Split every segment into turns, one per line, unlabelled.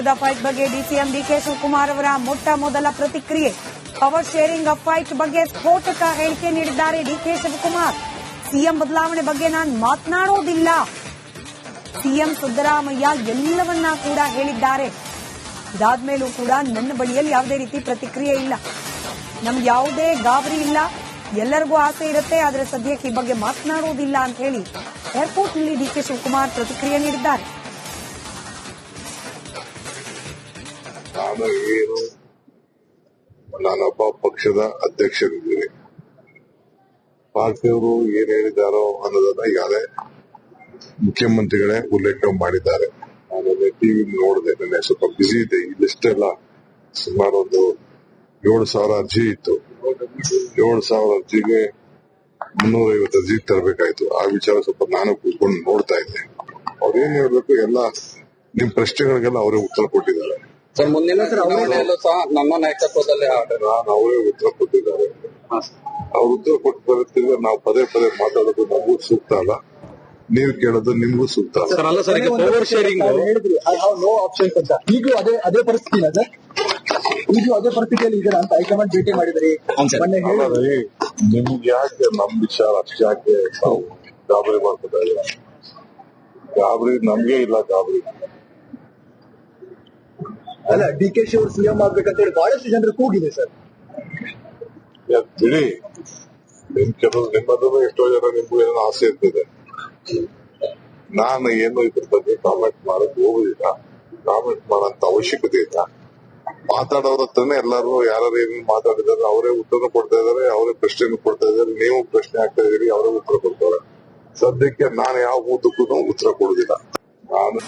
ಪಟ್ಟದ ಫೈಟ್ ಬಗ್ಗೆ DCM DK Shivakumar ಅವರ ಮೊಟ್ಟ ಮೊದಲ ಪ್ರತಿಕ್ರಿಯೆ. ಪವರ್ ಶೇರಿಂಗ್ ಫೈಟ್ ಬಗ್ಗೆ ಸ್ಫೋಟಕ ಹೇಳಿಕೆ ನೀಡಿದ್ದಾರೆ ಡಿಕೆ ಶಿವಕುಮಾರ್. ಸಿಎಂ ಬದಲಾವಣೆ ಬಗ್ಗೆ ನಾನು ಮಾತನಾಡೋದಿಲ್ಲ. ಸಿಎಂ ಸಿದ್ದರಾಮಯ್ಯ ಎಲ್ಲವನ್ನ ಕೂಡ ಹೇಳಿದ್ದಾರೆ. ಇದಾದ್ಮೇಲೂ ಕೂಡ ನನ್ನ ಬಳಿಯಲ್ಲಿ ಯಾವುದೇ ರೀತಿ ಪ್ರತಿಕ್ರಿಯೆ ಇಲ್ಲ. ನಮ್ಗೆ ಯಾವುದೇ ಗಾಬರಿ ಇಲ್ಲ. ಎಲ್ಲರಿಗೂ ಆಸೆ ಇರುತ್ತೆ, ಆದರೆ ಸದ್ಯಕ್ಕೆ ಈ ಬಗ್ಗೆ ಮಾತನಾಡೋದಿಲ್ಲ ಅಂತ ಹೇಳಿ ಏರ್ಪೋರ್ಟ್ನಲ್ಲಿ ಡಿಕೆ ಶಿವಕುಮಾರ್ ಪ್ರತಿಕ್ರಿಯೆ ನೀಡಿದ್ದಾರೆ.
ನಾನೊಬ್ಬ ಪಕ್ಷದ ಅಧ್ಯಕ್ಷರಿದ್ದೀನಿ. ಪಾರ್ಟಿಯವರು ಏನ್ ಹೇಳಿದಾರೋ ಅನ್ನೋದನ್ನ ಈಗಾಗಲೇ ಮುಖ್ಯಮಂತ್ರಿಗಳೇ ಉಲ್ಲೇಖ ಮಾಡಿದ್ದಾರೆ. ನಾನು ಟಿವಿ ನೋಡಿದೆ, ನನಗೆ ಸ್ವಲ್ಪ ಬಿಸಿ ಇದೆ. ಈ ಲಿಸ್ಟ್ ಎಲ್ಲ ಸುಮಾರು ಒಂದು 7,000 ಅರ್ಜಿ ಇತ್ತು. 7,000 ಅರ್ಜಿಗೆ 350 ಅರ್ಜಿ ತರಬೇಕಾಯ್ತು. ಆ ವಿಚಾರ ಸ್ವಲ್ಪ ನಾನು ಕೂತ್ಕೊಂಡು ನೋಡ್ತಾ ಇದ್ದೆ. ಅವ್ರೇನ್ ಹೇಳ್ಬೇಕು, ಎಲ್ಲ ನಿಮ್ ಪ್ರಶ್ನೆಗಳಿಗೆಲ್ಲ ಅವರೇ ಉತ್ತರ ಕೊಟ್ಟಿದ್ದಾರೆ.
ಸರ್, ಮುಂದಿನ ಚುನಾವಣೆಯಲ್ಲೂ ಸಹ ನಮ್ಮ ನಾಯಕತ್ವದಲ್ಲೇ
ನಾನು ಅವರೇ ಉತ್ತರ ಕೊಟ್ಟಿದ್ದಾರೆ. ಅವ್ರು ಉತ್ತರ ಕೊಟ್ಟು ಬರುತ್ತಿದ್ರೆ ನಾವು ಪದೇ ಪದೇ ಮಾತಾಡೋದು ನಮಗೂ ಸೂಕ್ತ ಅಲ್ಲ, ನೀವು ಕೇಳೋದು ನಿಮ್ಗೂ ಸೂಕ್ತ ಅಲ್ಲ.
ಪವರ್ ಶೇರಿಂಗ್ ಹೇಳಿದ್ರಿ, ಐ ಹ್ಯಾವ್ ನೋ ಆಪ್ಷನ್ಸ್ ಅಂತ. ಈಗಲೂ ಅದೇ ಪರಿಸ್ಥಿತಿನ ಸರ್? ಈಗಲೂ ಅದೇ ಪರಿಸ್ಥಿತಿಯಲ್ಲಿ ಇದರ ಅಂತ ಹೈಕಮಾಂಡ್ ಭೇಟಿ ಮಾಡಿದ್ರಿ.
ನಿಮ್ಗೆ ಯಾಕೆ ನಮ್ ವಿಚಾರ ಅಷ್ಟಾಕೆ ನಾವು ಗಾಬರಿ ಮಾಡ್ಕೊತಾ ಇಲ್ಲ? ಗಾಬರಿ ನಮ್ಗೆ ಇಲ್ಲ. ಗಾಬರಿ
ಅಲ್ಲ, ಡಿಕೆಶಿ ಅವರು ಸಿಎಂ ಆಗ್ಬೇಕಂತ ಹೇಳಿ ಬಹಳಷ್ಟು ಜನರು ಕೂಗಿದೆ ಸರ್.
ಬಿಡಿ, ಕೆಲವು ನಿಮ್ಮದು ಎಷ್ಟೋ ಜನ ನಿಮ್ಗೂ ಏನೋ ಆಸೆ ಇರ್ತದೆ. ನಾನು ಏನು ಇದ್ರ ಬಗ್ಗೆ ಕಾಮೆಂಟ್ ಮಾಡಕ್ ಹೋಗುದಿಲ್ಲ. ಕಾಮೆಂಟ್ ಮಾಡೋಂತ ಅವಶ್ಯಕತೆ ಇಲ್ಲ. ಮಾತಾಡೋರ ಹತ್ರನೇ ಎಲ್ಲರೂ ಯಾರು ಏನೇನು ಮಾತಾಡಿದಾರೆ ಅವರೇ ಉತ್ತರ ಕೊಡ್ತಾ ಇದಾರೆ, ಅವರೇ ಪ್ರಶ್ನೆ ಕೊಡ್ತಾ ಇದಾರೆ. ನೀವು ಪ್ರಶ್ನೆ ಆಗ್ತಾ ಇದೀರಿ, ಅವರೇ ಉತ್ತರ ಕೊಡ್ತಾರೆ. ಸದ್ಯಕ್ಕೆ ನಾನು ಯಾವ ಉದ್ದಕ್ಕೂ ಉತ್ತರ ಕೊಡುದಿಲ್ಲ. ನಾನು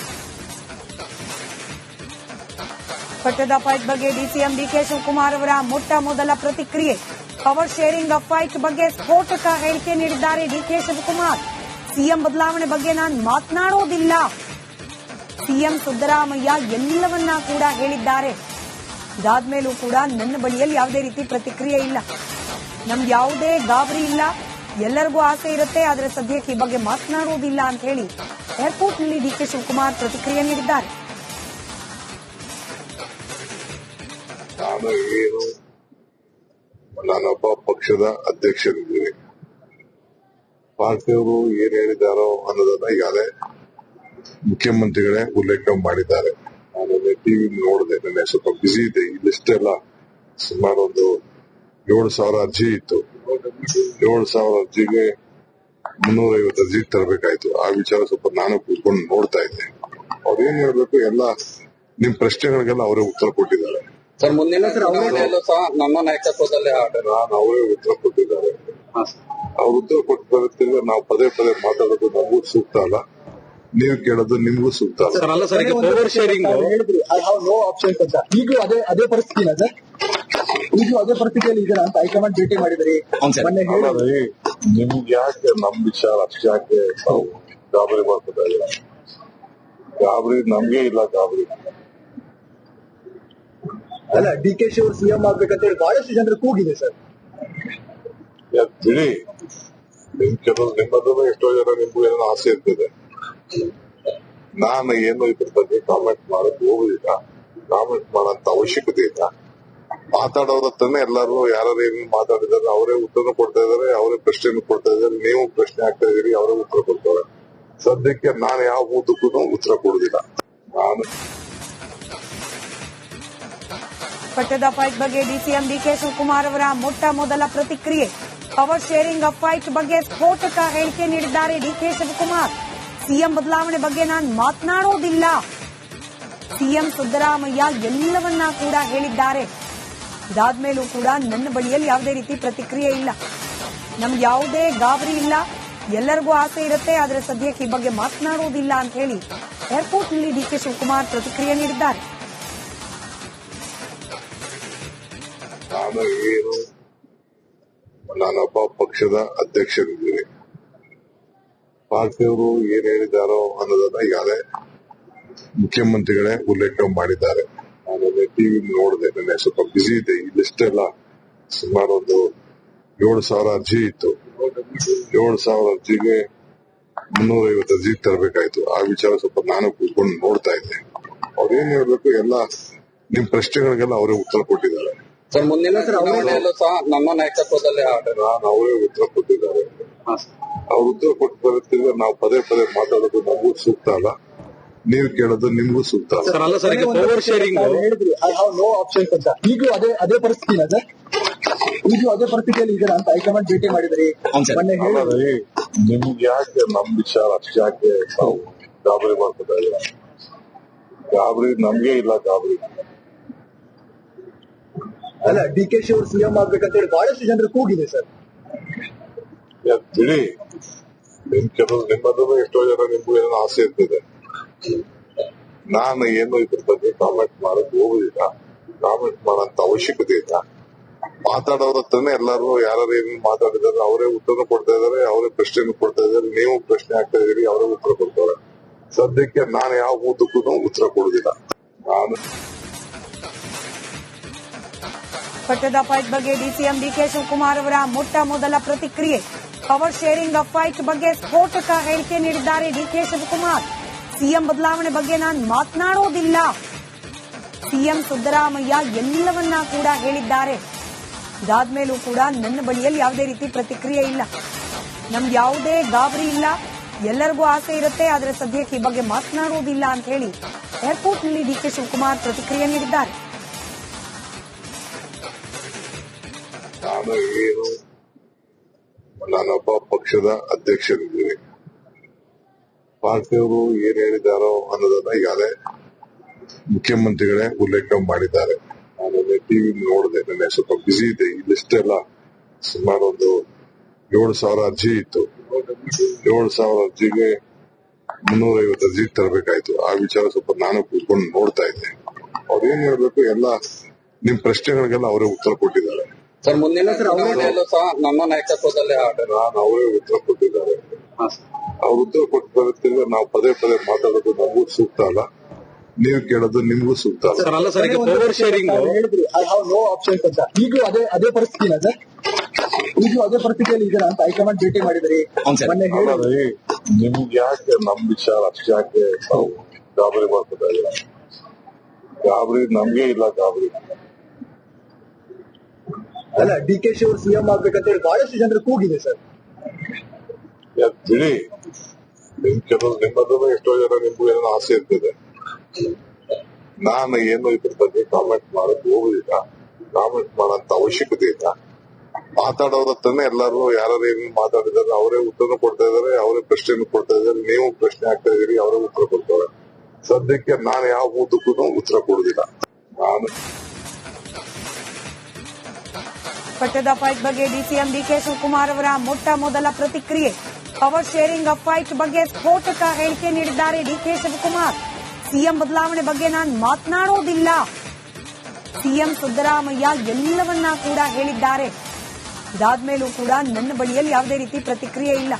ಪಟ್ಟದ ಫೈಟ್ ಬಗ್ಗೆ ಡಿಸಿಎಂ ಡಿಕೆ ಶಿವಕುಮಾರ್ ಅವರ ಮೊಟ್ಟ ಮೊದಲ ಪ್ರತಿಕ್ರಿಯೆ. ಪವರ್ ಶೇರಿಂಗ್ ಫೈಟ್ ಬಗ್ಗೆ ಸ್ಫೋಟಕ ಹೇಳಿಕೆ ನೀಡಿದ್ದಾರೆ ಡಿಕೆ ಶಿವಕುಮಾರ್. ಸಿಎಂ ಬದಲಾವಣೆ ಬಗ್ಗೆ ನಾನು ಮಾತನಾಡೋದಿಲ್ಲ. ಸಿಎಂ ಸಿದ್ದರಾಮಯ್ಯ ಎಲ್ಲವನ್ನ ಕೂಡ ಹೇಳಿದ್ದಾರೆ. ಇದಾದ್ಮೇಲೂ ಕೂಡ ನನ್ನ ಬಳಿಯಲ್ಲಿ ಯಾವುದೇ ರೀತಿ ಪ್ರತಿಕ್ರಿಯೆ ಇಲ್ಲ. ನಮ್ಗೆ ಯಾವುದೇ ಗಾಬರಿ ಇಲ್ಲ. ಎಲ್ಲರಿಗೂ ಆಸೆ ಇರುತ್ತೆ, ಆದರೆ ಸದ್ಯಕ್ಕೆ ಈ ಬಗ್ಗೆ ಮಾತನಾಡೋದಿಲ್ಲ ಅಂತ ಹೇಳಿ ಏರ್ಪೋರ್ಟ್ನಲ್ಲಿ ಡಿಕೆ ಶಿವಕುಮಾರ್ ಪ್ರತಿಕ್ರಿಯೆ ನೀಡಿದ್ದಾರೆ.
ನಾನೊಬ್ಬ ಪಕ್ಷದ ಅಧ್ಯಕ್ಷರಿದ್ದೀನಿ. ಪಾರ್ಟಿಯವರು ಏನ್ ಹೇಳಿದಾರೋ ಅನ್ನೋದನ್ನ ಈಗಾಗಲೇ ಮುಖ್ಯಮಂತ್ರಿಗಳೇ ಉಲ್ಲೇಖ ಮಾಡಿದ್ದಾರೆ. ನಾನು ಟಿವಿ ನೋಡಿದೆ, ನನಗೆ ಸ್ವಲ್ಪ ಬಿಸಿ ಇದೆ. ಈ ಲಿಸ್ಟ್ ಎಲ್ಲ ಸುಮಾರು ಒಂದು 7,000 ಅರ್ಜಿ ಇತ್ತು. 7,000 ಅರ್ಜಿಗೆ 350 ಅರ್ಜಿ ತರಬೇಕಾಯ್ತು. ಆ ವಿಚಾರ ಸ್ವಲ್ಪ ನಾನು ಕೂತ್ಕೊಂಡು ನೋಡ್ತಾ ಇದ್ದೆ. ಅವ್ರೇನ್ ಹೇಳ್ಬೇಕು, ಎಲ್ಲ ನಿಮ್ ಪ್ರಶ್ನೆಗಳಿಗೆಲ್ಲ ಅವರೇ ಉತ್ತರ ಕೊಟ್ಟಿದ್ದಾರೆ.
ಸರ್, ಮುಂದಿನ ಚುನಾವಣೆಯಲ್ಲೂ ಸಹ ನಮ್ಮ ನಾಯಕತ್ವದಲ್ಲೇ
ನಾನು ಅವರೇ ಉತ್ತರ ಕೊಟ್ಟಿದ್ದಾರೆ. ಅವ್ರು ಉತ್ತರ ಕೊಟ್ಟು ಬರುತ್ತಿದ್ರೆ ನಾವು ಪದೇ ಪದೇ ಮಾತಾಡೋದು ನಮಗೂ ಸೂಕ್ತ ಅಲ್ಲ, ನೀವು ಕೇಳೋದು ನಿಮ್ಗೂ ಸೂಕ್ತ ಅಲ್ಲ.
ಪವರ್ ಶೇರಿಂಗ್ ಹೇಳಿದ್ರಿ, ಐ ಹ್ಯಾವ್ ನೋ ಆಪ್ಷನ್ಸ್ ಅಂತ. ಈಗಲೂ ಅದೇ ಪರಿಸ್ಥಿತಿನ ಸರ್? ಈಗಲೂ ಅದೇ ಪರಿಸ್ಥಿತಿಯಲ್ಲಿ ಇದರ ಅಂತ ಹೈಕಮಾಂಡ್ ಭೇಟಿ ಮಾಡಿದ್ರಿ.
ನಿಮ್ಗೆ ಯಾಕೆ ನಮ್ ವಿಚಾರ ಅಷ್ಟಾಕೆ ನಾವು ಗಾಬರಿ ಮಾಡ್ಕೊತಾ ಇಲ್ಲ? ಗಾಬರಿ ನಮ್ಗೆ ಇಲ್ಲ. ಗಾಬರಿ
ಅಲ್ಲ, ಡಿಕೆಶಿ ಅವರು ಸಿಎಂ ಆಗ್ಬೇಕಂತ ಹೇಳಿ ಬಹಳಷ್ಟು ಜನರು ಕೂಗಿದೆ ಸರ್.
ಬಿಡಿ, ಕೆಲವು ನಿಮ್ಮದು ಎಷ್ಟೋ ಜನ ನಿಮ್ಗೂ ಏನೋ ಆಸೆ ಇರ್ತದೆ. ನಾನು ಏನು ಇದ್ರ ಬಗ್ಗೆ ಕಾಮೆಂಟ್ ಮಾಡಕ್ ಹೋಗುದಿಲ್ಲ. ಕಾಮೆಂಟ್ ಮಾಡೋಂತ ಅವಶ್ಯಕತೆ ಇಲ್ಲ. ಮಾತಾಡೋರ ಹತ್ರನೇ ಎಲ್ಲರೂ ಯಾರು ಏನೇನು ಮಾತಾಡಿದಾರೆ ಅವರೇ ಉತ್ತರ ಕೊಡ್ತಾ ಇದಾರೆ, ಅವರೇ ಪ್ರಶ್ನೆ ಕೊಡ್ತಾ ಇದಾರೆ. ನೀವು ಪ್ರಶ್ನೆ ಆಗ್ತಾ ಇದೀರಿ, ಅವರೇ ಉತ್ತರ ಕೊಡ್ತಾರೆ. ಸದ್ಯಕ್ಕೆ ನಾನು ಯಾವ ಉದ್ದಕ್ಕೂ ಉತ್ತರ ಕೊಡುದಿಲ್ಲ. ನಾನು
ಪಟ್ಟದ ಫೈಟ್ ಬಗ್ಗೆ ಡಿಸಿಎಂ ಡಿಕೆ ಶಿವಕುಮಾರ್ ಅವರ ಮೊಟ್ಟ ಮೊದಲ ಪ್ರತಿಕ್ರಿಯೆ. ಪವರ್ ಶೇರಿಂಗ್ ಫೈಟ್ ಬಗ್ಗೆ ಸ್ಫೋಟಕ ಹೇಳಿಕೆ ನೀಡಿದ್ದಾರೆ ಡಿಕೆ ಶಿವಕುಮಾರ್. ಸಿಎಂ ಬದಲಾವಣೆ ಬಗ್ಗೆ ನಾನು ಮಾತನಾಡೋದಿಲ್ಲ. ಸಿಎಂ ಸಿದ್ದರಾಮಯ್ಯ ಎಲ್ಲವನ್ನ ಕೂಡ ಹೇಳಿದ್ದಾರೆ. ಇದಾದ್ಮೇಲೂ ಕೂಡ ನನ್ನ ಬಳಿಯಲ್ಲಿ ಯಾವುದೇ ರೀತಿ ಪ್ರತಿಕ್ರಿಯೆ ಇಲ್ಲ. ನಮ್ಗೆ ಯಾವುದೇ ಗಾಬರಿ ಇಲ್ಲ. ಎಲ್ಲರಿಗೂ ಆಸೆ ಇರುತ್ತೆ, ಆದರೆ ಸದ್ಯಕ್ಕೆ ಈ ಬಗ್ಗೆ ಮಾತನಾಡೋದಿಲ್ಲ ಅಂತ ಹೇಳಿ ಏರ್ಪೋರ್ಟ್ನಲ್ಲಿ ಡಿಕೆ ಶಿವಕುಮಾರ್ ಪ್ರತಿಕ್ರಿಯೆ ನೀಡಿದ್ದಾರೆ.
ನಾನೊಬ್ಬ ಪಕ್ಷದ ಅಧ್ಯಕ್ಷರಿದ್ದೀನಿ. ಪಾರ್ಟಿಯವರು ಏನ್ ಹೇಳಿದಾರೋ ಅನ್ನೋದನ್ನ ಈಗಾಗಲೇ ಮುಖ್ಯಮಂತ್ರಿಗಳೇ ಉಲ್ಲೇಖ ಮಾಡಿದ್ದಾರೆ. ನಾನು ಟಿವಿ ನೋಡಿದೆ, ನನಗೆ ಸ್ವಲ್ಪ ಬಿಸಿ ಇದೆ. ಈ ಲಿಸ್ಟ್ ಎಲ್ಲ ಸುಮಾರು ಒಂದು 7,000 ಅರ್ಜಿ ಇತ್ತು. 7,000 ಅರ್ಜಿಗೆ 350 ಅರ್ಜಿ ತರಬೇಕಾಯ್ತು. ಆ ವಿಚಾರ ಸ್ವಲ್ಪ ನಾನು ಕೂತ್ಕೊಂಡು ನೋಡ್ತಾ ಇದ್ದೆ. ಅವ್ರೇನ್ ಹೇಳ್ಬೇಕು ಎಲ್ಲ ನಿಮ್ ಪ್ರಶ್ನೆಗಳಿಗೆಲ್ಲ ಅವರೇ ಉತ್ತರ ಕೊಟ್ಟಿದ್ದಾರೆ.
ಸರ್ ಮುಂದಿನ ಚುನಾವಣೆಯಲ್ಲೂ ಸಹ ನಮ್ಮ ನಾಯಕತ್ವದಲ್ಲಿ
ನಾನು ಅವರೇ ಉತ್ತರ ಕೊಟ್ಟಿದ್ದಾರೆ. ಅವ್ರು ಉತ್ತರ ಕೊಟ್ಟು ಬರುತ್ತಿದ್ರೆ ನಾವು ಪದೇ ಪದೇ ಮಾತಾಡೋದು ನಮಗೂ ಸೂಕ್ತ ಅಲ್ಲ, ನೀವು ಕೇಳೋದು ನಿಮ್ಗೂ ಸೂಕ್ತ ಅಲ್ಲ.
ಹೇಳಿದ್ರಿ ಐ ಹ್ಯಾವ್ ನೋ ಆಪ್ಷನ್ಸ್ ಅಂತ. ಈಗಲೂ ಅದೇ ಪರಿಸ್ಥಿತಿನ ಸರ್? ಈಗಲೂ ಅದೇ ಪರಿಸ್ಥಿತಿಯಲ್ಲಿ ಇದ್ದೀರಾ ಅಂತ ಹೈಕಮಾಂಡ್ ಭೇಟಿ ಮಾಡಿದ್ರಿ ಮೊನ್ನೆ ಹೇಳಿದ್ರಿ.
ನಿಮ್ಗೆ ಯಾಕೆ ನಮ್ ವಿಚಾರ ಅಷ್ಟಾಕೆ ನಾವು ಗಾಬರಿ ಮಾಡ್ಕೊತಾ ಇಲ್ಲ? ಗಾಬರಿ ನಮ್ಗೆ ಇಲ್ಲ ಗಾಬರಿ.
ಅಲ್ಲ DK ಅವರು ಸಿಎಂ ಆಗ್ಬೇಕಂತ ಹೇಳಿ ಬಹಳಷ್ಟು ಜನರು ಕೂಗಿದೆ ಸರ್.
ಬಿಡಿ, ಕೆಲವು ನಿಮ್ಮದು ಎಷ್ಟೋ ಜನ ನಿಮ್ಗೂ ಏನೋ ಆಸೆ ಇರ್ತದೆ. ನಾನು ಏನು ಇದ್ರ ಬಗ್ಗೆ ಕಾಮೆಂಟ್ ಮಾಡಕ್ ಹೋಗುದಿಲ್ಲ, ಕಾಮೆಂಟ್ ಮಾಡೋಂತ ಅವಶ್ಯಕತೆ ಇಲ್ಲ. ಮಾತಾಡೋರ ಹತ್ರನೇ ಎಲ್ಲರೂ ಯಾರು ಏನೇನು ಮಾತಾಡಿದಾರೆ ಅವರೇ ಉತ್ತರ ಕೊಡ್ತಾ ಇದಾರೆ, ಅವರೇ ಪ್ರಶ್ನೆ ಕೊಡ್ತಾ ಇದಾರೆ, ನೀವು ಪ್ರಶ್ನೆ ಆಗ್ತಾ ಇದೀರಿ, ಅವರೇ ಉತ್ತರ ಕೊಡ್ತಾರೆ. ಸದ್ಯಕ್ಕೆ ನಾನು ಯಾವ ಉದ್ದಕ್ಕೂ ಉತ್ತರ ಕೊಡುದಿಲ್ಲ. ನಾನು
ಪಟ್ಟದ ಫೈಟ್ ಬಗ್ಗೆ ಡಿಸಿಎಂ ಡಿಕೆ ಶಿವಕುಮಾರ್ ಅವರ ಮೊಟ್ಟ ಮೊದಲ ಪ್ರತಿಕ್ರಿಯೆ. ಪವರ್ ಶೇರಿಂಗ್ ಫೈಟ್ ಬಗ್ಗೆ ಸ್ಫೋಟಕ ಹೇಳಿಕೆ ನೀಡಿದ್ದಾರೆ ಡಿಕೆ ಶಿವಕುಮಾರ್. ಸಿಎಂ ಬದಲಾವಣೆ ಬಗ್ಗೆ ನಾನು ಮಾತನಾಡೋದಿಲ್ಲ. ಸಿಎಂ ಸಿದ್ದರಾಮಯ್ಯ ಎಲ್ಲವನ್ನ ಕೂಡ ಹೇಳಿದ್ದಾರೆ. ಇದಾದ್ಮೇಲೂ ಕೂಡ ನನ್ನ ಬಳಿಯಲ್ಲಿ ಯಾವುದೇ ರೀತಿ ಪ್ರತಿಕ್ರಿಯೆ ಇಲ್ಲ. ನಮ್ಗೆ ಯಾವುದೇ ಗಾಬರಿ ಇಲ್ಲ. ಎಲ್ಲರಿಗೂ ಆಸೆ ಇರುತ್ತೆ, ಆದರೆ ಸದ್ಯಕ್ಕೆ ಈ ಬಗ್ಗೆ ಮಾತನಾಡುವುದಿಲ್ಲ ಅಂತ ಹೇಳಿ ಏರ್ಪೋರ್ಟ್ನಲ್ಲಿ ಡಿಕೆ ಶಿವಕುಮಾರ್ ಪ್ರತಿಕ್ರಿಯೆ ನೀಡಿದ್ದಾರೆ.
ನಾನು ಏನು, ನಾನೊಬ್ಬ ಪಕ್ಷದ ಅಧ್ಯಕ್ಷರಿದ್ದೀನಿ. ಪಾರ್ಟಿಯವರು ಏನ್ ಹೇಳಿದಾರೋ ಅನ್ನೋದನ್ನ ಈಗಾಗಲೇ ಮುಖ್ಯಮಂತ್ರಿಗಳೇ ಉಲ್ಲೇಖ ಮಾಡಿದ್ದಾರೆ. ನಾನು ಟಿವಿ ನೋಡಿದೆ, ನನಗೆ ಸ್ವಲ್ಪ ಬಿಸಿ ಇದೆ. ಈ ಲಿಸ್ಟ್ ಎಲ್ಲ ಸುಮಾರು ಒಂದು 7,000 ಅರ್ಜಿ ಇತ್ತು. 7,000 ಅರ್ಜಿಗೆ 350 ಅರ್ಜಿ ತರಬೇಕಾಯ್ತು. ಆ ವಿಚಾರ ಸ್ವಲ್ಪ ನಾನು ಕೂತ್ಕೊಂಡು ನೋಡ್ತಾ ಇದ್ದೆ. ಅವ್ರೇನ್ ಹೇಳ್ಬೇಕು ಎಲ್ಲ ನಿಮ್ ಪ್ರಶ್ನೆಗಳಿಗೆಲ್ಲ ಅವರೇ ಉತ್ತರ ಕೊಟ್ಟಿದ್ದಾರೆ.
ಸರ್ ಮುಂದಿನ ಚುನಾವಣೆಯಲ್ಲೂ ಸಹ ನಮ್ಮ ನಾಯಕತ್ವದಲ್ಲಿ
ನಾನು ಅವರೇ ಉತ್ತರ ಕೊಟ್ಟಿದ್ದಾರೆ. ಅವ್ರು ಉತ್ತರ ಕೊಟ್ಟು ಬರುತ್ತಿದ್ರೆ ನಾವು ಪದೇ ಪದೇ ಮಾತಾಡೋದು ನಮಗೂ ಸೂಕ್ತ ಅಲ್ಲ, ನೀವು ಕೇಳೋದು ನಿಮ್ಗೂ ಸೂಕ್ತ ಅಲ್ಲ.
ಹೇಳಿದ್ರಿ ಐ ಹ್ಯಾವ್ ನೋ ಆಪ್ಷನ್ಸ್ ಅಂತ. ಈಗಲೂ ಅದೇ ಪರಿಸ್ಥಿತಿನ ಸರ್? ಈಗಲೂ ಅದೇ ಪರಿಸ್ಥಿತಿಯಲ್ಲಿ ಇದ್ದೀರಾ ಅಂತ ಹೈಕಮಾಂಡ್ ಭೇಟಿ ಮಾಡಿದ್ರಿ ಮೊನ್ನೆ ಹೇಳಿದ್ರಿ.
ನಿಮ್ಗೆ ಯಾಕೆ ನಮ್ ವಿಚಾರ ಅಷ್ಟಾಕೆ ನಾವು ಗಾಬರಿ ಮಾಡ್ಕೊತಾ ಇಲ್ಲ? ಗಾಬರಿ ನಮ್ಗೆ ಇಲ್ಲ ಗಾಬರಿ.
ಅಲ್ಲ DK ಅವರು ಸಿಎಂ ಆಗ್ಬೇಕಂತ ಹೇಳಿ ಬಹಳಷ್ಟು ಜನರು ಕೂಗಿದೆ ಸರ್.
ಬಿಡಿ, ಕೆಲವು ನಿಮ್ಮದು ಎಷ್ಟೋ ಜನ ನಿಮ್ಗೂ ಏನೋ ಆಸೆ ಇರ್ತದೆ. ನಾನು ಏನು ಇದ್ರ ಬಗ್ಗೆ ಕಾಮೆಂಟ್ ಮಾಡಕ್ ಹೋಗುದಿಲ್ಲ, ಕಾಮೆಂಟ್ ಮಾಡೋಂತ ಅವಶ್ಯಕತೆ ಇಲ್ಲ. ಮಾತಾಡೋರ ಹತ್ರನೇ ಎಲ್ಲರೂ ಯಾರು ಏನೇನು ಮಾತಾಡಿದಾರೆ ಅವರೇ ಉತ್ತರ ಕೊಡ್ತಾ ಇದಾರೆ, ಅವರೇ ಪ್ರಶ್ನೆ ಕೊಡ್ತಾ ಇದಾರೆ, ನೀವು ಪ್ರಶ್ನೆ ಆಗ್ತಾ ಇದೀರಿ, ಅವರೇ ಉತ್ತರ ಕೊಡ್ತಾರೆ. ಸದ್ಯಕ್ಕೆ ನಾನು ಯಾವ ಉದ್ದಕ್ಕೂ ಉತ್ತರ ಕೊಡುದಿಲ್ಲ. ನಾನು
ಪಟ್ಟದ ಫೈಟ್ ಬಗ್ಗೆ ಡಿಸಿಎಂ ಡಿಕೆ ಶಿವಕುಮಾರ್ ಅವರ ಮೊಟ್ಟ ಮೊದಲ ಪ್ರತಿಕ್ರಿಯೆ. ಪವರ್ ಶೇರಿಂಗ್ ಫೈಟ್ ಬಗ್ಗೆ ಸ್ಫೋಟಕ ಹೇಳಿಕೆ ನೀಡಿದ್ದಾರೆ ಡಿಕೆ ಶಿವಕುಮಾರ್. ಸಿಎಂ ಬದಲಾವಣೆ ಬಗ್ಗೆ ನಾನು ಮಾತನಾಡೋದಿಲ್ಲ. ಸಿಎಂ ಸಿದ್ದರಾಮಯ್ಯ ಎಲ್ಲವನ್ನ ಕೂಡ ಹೇಳಿದ್ದಾರೆ. ಇದಾದ್ಮೇಲೂ ಕೂಡ ನನ್ನ ಬಳಿಯಲ್ಲಿ ಯಾವುದೇ ರೀತಿ ಪ್ರತಿಕ್ರಿಯೆ ಇಲ್ಲ.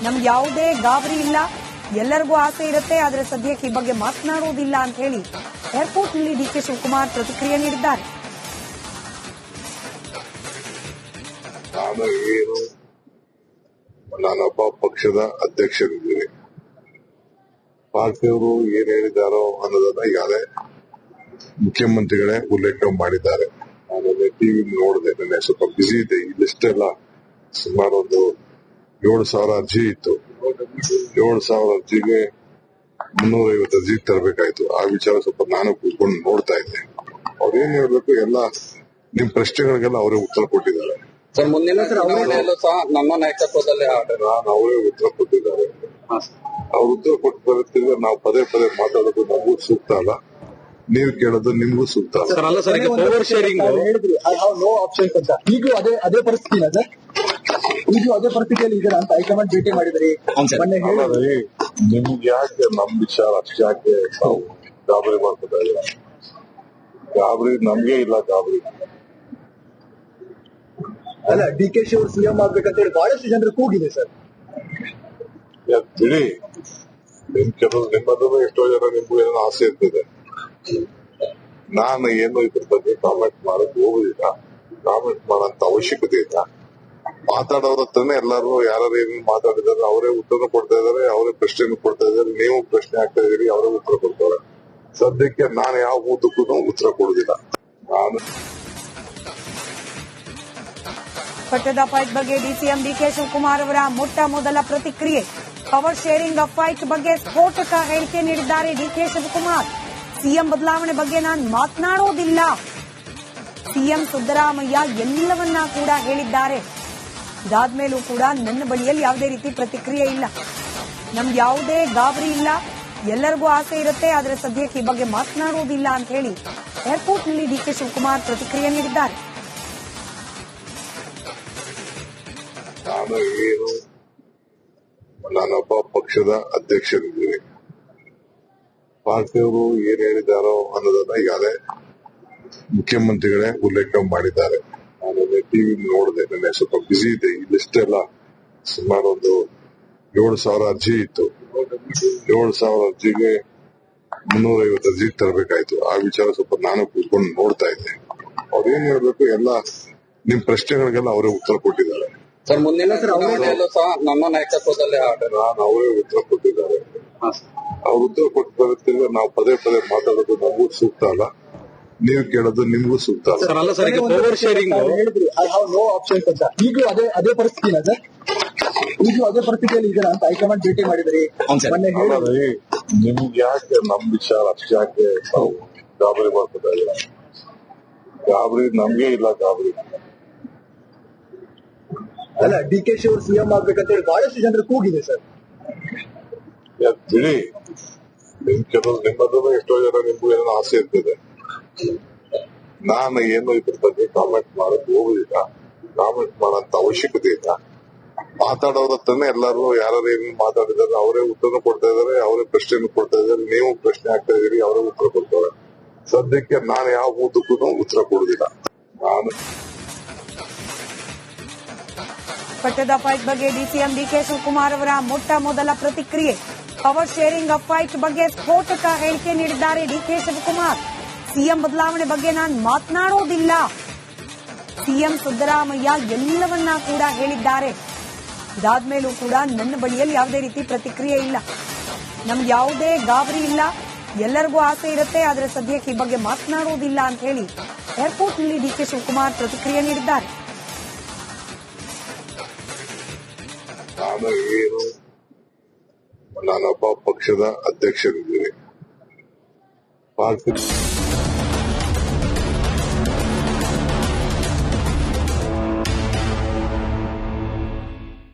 ನಮ್ಗೆ ಯಾವುದೇ ಗಾಬರಿ ಇಲ್ಲ. ಎಲ್ಲರಿಗೂ ಆಸೆ ಇರುತ್ತೆ, ಆದರೆ ಸದ್ಯಕ್ಕೆ ಈ ಬಗ್ಗೆ ಮಾತನಾಡುವುದಿಲ್ಲ ಅಂತ ಹೇಳಿ ಏರ್ಪೋರ್ಟ್ನಲ್ಲಿ ಡಿಕೆ ಶಿವಕುಮಾರ್ ಪ್ರತಿಕ್ರಿಯೆ ನೀಡಿದ್ದಾರೆ.
ನಾನು ಏನು, ನಾನೊಬ್ಬ ಪಕ್ಷದ ಅಧ್ಯಕ್ಷರಿದ್ದೀನಿ. ಪಾರ್ಟಿಯವರು ಏನ್ ಹೇಳಿದಾರೋ ಅನ್ನೋದನ್ನ ಈಗಾಗಲೇ ಮುಖ್ಯಮಂತ್ರಿಗಳೇ ಉಲ್ಲೇಖ ಮಾಡಿದ್ದಾರೆ. ನಾನು ಟಿವಿ ನೋಡಿದೆ, ನನಗೆ ಸ್ವಲ್ಪ ಬಿಸಿ ಇದೆ. ಈ ಲಿಸ್ಟ್ ಎಲ್ಲ ಸುಮಾರು ಒಂದು 7,000 ಅರ್ಜಿ ಇತ್ತು. 7,000 ಅರ್ಜಿಗೆ 350 ಅರ್ಜಿ ತರಬೇಕಾಯ್ತು. ಆ ವಿಚಾರ ಸ್ವಲ್ಪ ನಾನು ಕೂತ್ಕೊಂಡು ನೋಡ್ತಾ ಇದ್ದೆ. ಅವ್ರೇನ್ ಹೇಳ್ಬೇಕು ಎಲ್ಲ ನಿಮ್ ಪ್ರಶ್ನೆಗಳಿಗೆಲ್ಲ ಅವರೇ ಉತ್ತರ ಕೊಟ್ಟಿದ್ದಾರೆ.
ಸರ್ ಮುಂದಿನ ಚುನಾವಣೆಯಲ್ಲೂ ಸಹ ನಮ್ಮ ನಾಯಕತ್ವದಲ್ಲಿ
ನಾನು ಅವರೇ ಉತ್ತರ ಕೊಟ್ಟಿದ್ದಾರೆ. ಅವ್ರು ಉತ್ತರ ಕೊಟ್ಟು ಬರುತ್ತಿದ್ರೆ ನಾವು ಪದೇ ಪದೇ ಮಾತಾಡೋದು ನಮಗೂ ಸೂಕ್ತ ಅಲ್ಲ, ನೀವು ಕೇಳೋದು ನಿಮ್ಗೂ ಸೂಕ್ತ ಅಲ್ಲ.
ಹೇಳಿದ್ರಿ ಐ ಹ್ಯಾವ್ ನೋ ಆಪ್ಷನ್ಸ್ ಅಂತ. ಈಗಲೂ ಅದೇ ಪರಿಸ್ಥಿತಿನ ಸರ್? ಈಗಲೂ ಅದೇ ಪರಿಸ್ಥಿತಿಯಲ್ಲಿ ಇದ್ದೀರಾ ಅಂತ ಹೈಕಮಾಂಡ್ ಭೇಟಿ ಮಾಡಿದ್ರಿ ಮೊನ್ನೆ ಹೇಳಿದ್ರಿ.
ನಿಮ್ಗೆ ಯಾಕೆ ನಮ್ ವಿಚಾರ ಅಷ್ಟಾಕೆ ನಾವು ಗಾಬರಿ ಮಾಡ್ಕೊತಾ ಇಲ್ಲ? ಗಾಬರಿ ನಮ್ಗೆ ಇಲ್ಲ ಗಾಬರಿ.
ಅಲ್ಲ DK ಅವರು ಸಿಎಂ ಆಗ್ಬೇಕಂತ ಹೇಳಿ ಬಹಳಷ್ಟು ಜನರು ಕೂಗಿದೆ ಸರ್.
ಬಿಡಿ, ಕೆಲವು ನಿಮ್ಮದು ಎಷ್ಟೋ ಜನ ನಿಮ್ಗೂ ಏನೋ ಆಸೆ ಇರ್ತದೆ. ನಾನು ಏನು ಇದ್ರ ಬಗ್ಗೆ ಕಾಮೆಂಟ್ ಮಾಡಕ್ ಹೋಗುದಿಲ್ಲ, ಕಾಮೆಂಟ್ ಮಾಡೋಂತ ಅವಶ್ಯಕತೆ ಇಲ್ಲ. ಮಾತಾಡೋರ ಹತ್ರನೇ ಎಲ್ಲರೂ ಯಾರು ಏನೇನು ಮಾತಾಡಿದಾರೆ ಅವರೇ ಉತ್ತರ ಕೊಡ್ತಾ ಇದಾರೆ, ಅವರೇ ಪ್ರಶ್ನೆ ಕೊಡ್ತಾ ಇದಾರೆ, ನೀವು ಪ್ರಶ್ನೆ ಆಗ್ತಾ ಇದೀರಿ, ಅವರೇ ಉತ್ತರ ಕೊಡ್ತಾರೆ. ಸದ್ಯಕ್ಕೆ ನಾನು ಯಾವ ಉದ್ದಕ್ಕೂ ಉತ್ತರ ಕೊಡುದಿಲ್ಲ. ನಾನು
ಪಟ್ಟದ ಫೈಟ್ ಬಗ್ಗೆ ಡಿಸಿಎಂ ಡಿಕೆ ಶಿವಕುಮಾರ್ ಅವರ ಮೊಟ್ಟ ಮೊದಲ ಪ್ರತಿಕ್ರಿಯೆ. ಪವರ್ ಶೇರಿಂಗ್ ಫೈಟ್ ಬಗ್ಗೆ ಸ್ಫೋಟಕ ಹೇಳಿಕೆ ನೀಡಿದ್ದಾರೆ ಡಿಕೆ ಶಿವಕುಮಾರ್. ಸಿಎಂ ಬದಲಾವಣೆ ಬಗ್ಗೆ ನಾನು ಮಾತನಾಡೋದಿಲ್ಲ. ಸಿಎಂ ಸಿದ್ದರಾಮಯ್ಯ ಎಲ್ಲವನ್ನ ಕೂಡ ಹೇಳಿದ್ದಾರೆ. ಇದಾದ್ಮೇಲೂ ಕೂಡ ನನ್ನ ಬಳಿಯಲ್ಲಿ ಯಾವುದೇ ರೀತಿ ಪ್ರತಿಕ್ರಿಯೆ ಇಲ್ಲ. ನಮ್ಗೆ ಯಾವುದೇ ಗಾಬರಿ ಇಲ್ಲ. ಎಲ್ಲರಿಗೂ ಆಸೆ ಇರುತ್ತೆ, ಆದರೆ ಸದ್ಯಕ್ಕೆ ಈ ಬಗ್ಗೆ ಮಾತನಾಡುವುದಿಲ್ಲ ಅಂತ ಹೇಳಿ ಏರ್ಪೋರ್ಟ್ನಲ್ಲಿ ಡಿಕೆ ಶಿವಕುಮಾರ್ ಪ್ರತಿಕ್ರಿಯೆ ನೀಡಿದ್ದಾರೆ.
ನಾನೊಬ್ಬ ಪಕ್ಷದ ಅಧ್ಯಕ್ಷರಿದ್ದೀನಿ. ಪಾರ್ಟಿಯವರು ಏನ್ ಹೇಳಿದಾರೋ ಅನ್ನೋದನ್ನ ಈಗಾಗಲೇ ಮುಖ್ಯಮಂತ್ರಿಗಳೇ ಉಲ್ಲೇಖ ಮಾಡಿದ್ದಾರೆ. ನಾನು ಟಿವಿ ನೋಡಿದೆ, ನನಗೆ ಸ್ವಲ್ಪ ಬಿಸಿ ಇದೆ. ಈ ಲಿಸ್ಟ್ ಎಲ್ಲ ಸುಮಾರು ಒಂದು 7,000 ಅರ್ಜಿ ಇತ್ತು. 7,000 ಅರ್ಜಿಗೆ 350 ಅರ್ಜಿ ತರಬೇಕಾಯ್ತು. ಆ ವಿಚಾರ ಸ್ವಲ್ಪ ನಾನು ಕೂತ್ಕೊಂಡು ನೋಡ್ತಾ ಇದ್ದೆ. ಅವ್ರೇನ್ ಹೇಳ್ಬೇಕು, ಎಲ್ಲ ನಿಮ್ ಪ್ರಶ್ನೆಗಳಿಗೆಲ್ಲ ಅವರೇ ಉತ್ತರ ಕೊಟ್ಟಿದ್ದಾರೆ.
ಸರ್ ಮುಂದಿನ ಚುನಾವಣೆಯಲ್ಲೂ ಸಹ ನಮ್ಮ ನಾಯಕತ್ವದಲ್ಲೇ
ನಾನು ಅವರೇ ಉತ್ತರ ಕೊಟ್ಟಿದ್ದಾರೆ. ಅವ್ರು ಉತ್ತರ ಕೊಟ್ಟಿದ್ದಾರೆ. ನಾವು ಪದೇ ಪದೇ ಮಾತಾಡೋದು ನಮಗೂ ಸೂಕ್ತ ಅಲ್ಲ, ನೀವು ಕೇಳೋದು ನಿಮ್ಗೂ ಸೂಕ್ತ ಅಲ್ಲ.
ಪವರ್ ಶೇರಿಂಗ್ ಹೇಳಿದ್ರಿ, ಐ ಹ್ಯಾವ್ ನೋ ಆಪ್ಷನ್ಸ್ ಅಂತ. ಈಗಲೂ ಅದೇ ಪರಿಸ್ಥಿತಿನ ಸರ್? ಈಗಲೂ ಅದೇ ಪರಿಸ್ಥಿತಿಯಲ್ಲಿ ಇದರ ಅಂತ ಹೈಕಮಾಂಡ್ ಭೇಟಿ ಮಾಡಿದ್ರಿ.
ನಿಮ್ಗೆ ಯಾಕೆ ನಮ್ ವಿಚಾರ ಅಷ್ಟಾಕೆ ಗಾಬರಿ ಮಾಡ್ಕೊತಾ ಇಲ್ಲ? ಗಾಬರಿ ನಮ್ಗೆ ಇಲ್ಲ. ಗಾಬರಿ
ಅಲ್ಲ, ಡಿಕೆಶಿ ಅವರು ಸಿಎಂ ಆಗ್ಬೇಕಂತ ಹೇಳಿ ಬಹಳಷ್ಟು ಜನರು ಕೂಗಿದೆ ಸರ್.
ಬಿಡಿ, ಕೆಲವರು ನಿಮ್ಮದು ಎಷ್ಟೋ ಜನ ನಿಮ್ಗೂ ಏನೋ ಆಸೆ ಇರ್ತದೆ. ನಾನು ಏನು ಇದ್ರ ಬಗ್ಗೆ ಕಾಮೆಂಟ್ ಮಾಡಕ್ ಹೋಗುದಿಲ್ಲ. ಕಾಮೆಂಟ್ ಮಾಡೋಂತ ಅವಶ್ಯಕತೆ ಇಲ್ಲ. ಮಾತಾಡೋರ ಹತ್ರನೇ ಎಲ್ಲರೂ ಯಾರು ಏನೇನು ಮಾತಾಡಿದಾರೆ ಅವರೇ ಉತ್ತರ ಕೊಡ್ತಾ ಇದಾರೆ, ಅವರೇ ಪ್ರಶ್ನೆ ಕೊಡ್ತಾ ಇದಾರೆ. ನೀವು ಪ್ರಶ್ನೆ ಆಗ್ತಾ ಇದೀರಿ, ಅವರೇ ಉತ್ತರ ಕೊಡ್ತಾರೆ. ಸದ್ಯಕ್ಕೆ ನಾನು ಯಾವ ಉದ್ದಕ್ಕೂ ಉತ್ತರ ಕೊಡುದಿಲ್ಲ. ನಾನು
ಪಟ್ಟದ ಫೈಟ್ ಬಗ್ಗೆ ಡಿಸಿಎಂ ಡಿಕೆ ಶಿವಕುಮಾರ್ ಅವರ ಮೊಟ್ಟ ಮೊದಲ ಪ್ರತಿಕ್ರಿಯೆ. ಪವರ್ ಶೇರಿಂಗ್ ಫೈಟ್ ಬಗ್ಗೆ ಸ್ಫೋಟಕ ಹೇಳಿಕೆ ನೀಡಿದ್ದಾರೆ ಡಿಕೆ ಶಿವಕುಮಾರ್. ಸಿಎಂ ಬದಲಾವಣೆ ಬಗ್ಗೆ ನಾನು ಮಾತನಾಡೋದಿಲ್ಲ. ಸಿಎಂ ಸಿದ್ದರಾಮಯ್ಯ ಎಲ್ಲವನ್ನ ಕೂಡ ಹೇಳಿದ್ದಾರೆ. ಇದಾದ್ಮೇಲೂ ಕೂಡ ನನ್ನ ಬಳಿಯಲ್ಲಿ ಯಾವುದೇ ರೀತಿ ಪ್ರತಿಕ್ರಿಯೆ ಇಲ್ಲ. ನಮ್ಗೆ ಯಾವುದೇ ಗಾಬರಿ ಇಲ್ಲ. ಎಲ್ಲರಿಗೂ ಆಸೆ ಇರುತ್ತೆ, ಆದರೆ ಸದ್ಯಕ್ಕೆ ಈ ಬಗ್ಗೆ ಮಾತನಾಡುವುದಿಲ್ಲ ಅಂತ ಹೇಳಿ ಏರ್ಪೋರ್ಟ್ನಲ್ಲಿ ಡಿಕೆ ಶಿವಕುಮಾರ್ ಪ್ರತಿಕ್ರಿಯೆ ನೀಡಿದ್ದಾರೆ.
ನಾನೊಬ್ಬ ಪಕ್ಷದ ಅಧ್ಯಕ್ಷರಿದ್ದೀನಿ. ಪಾರ್ಟಿ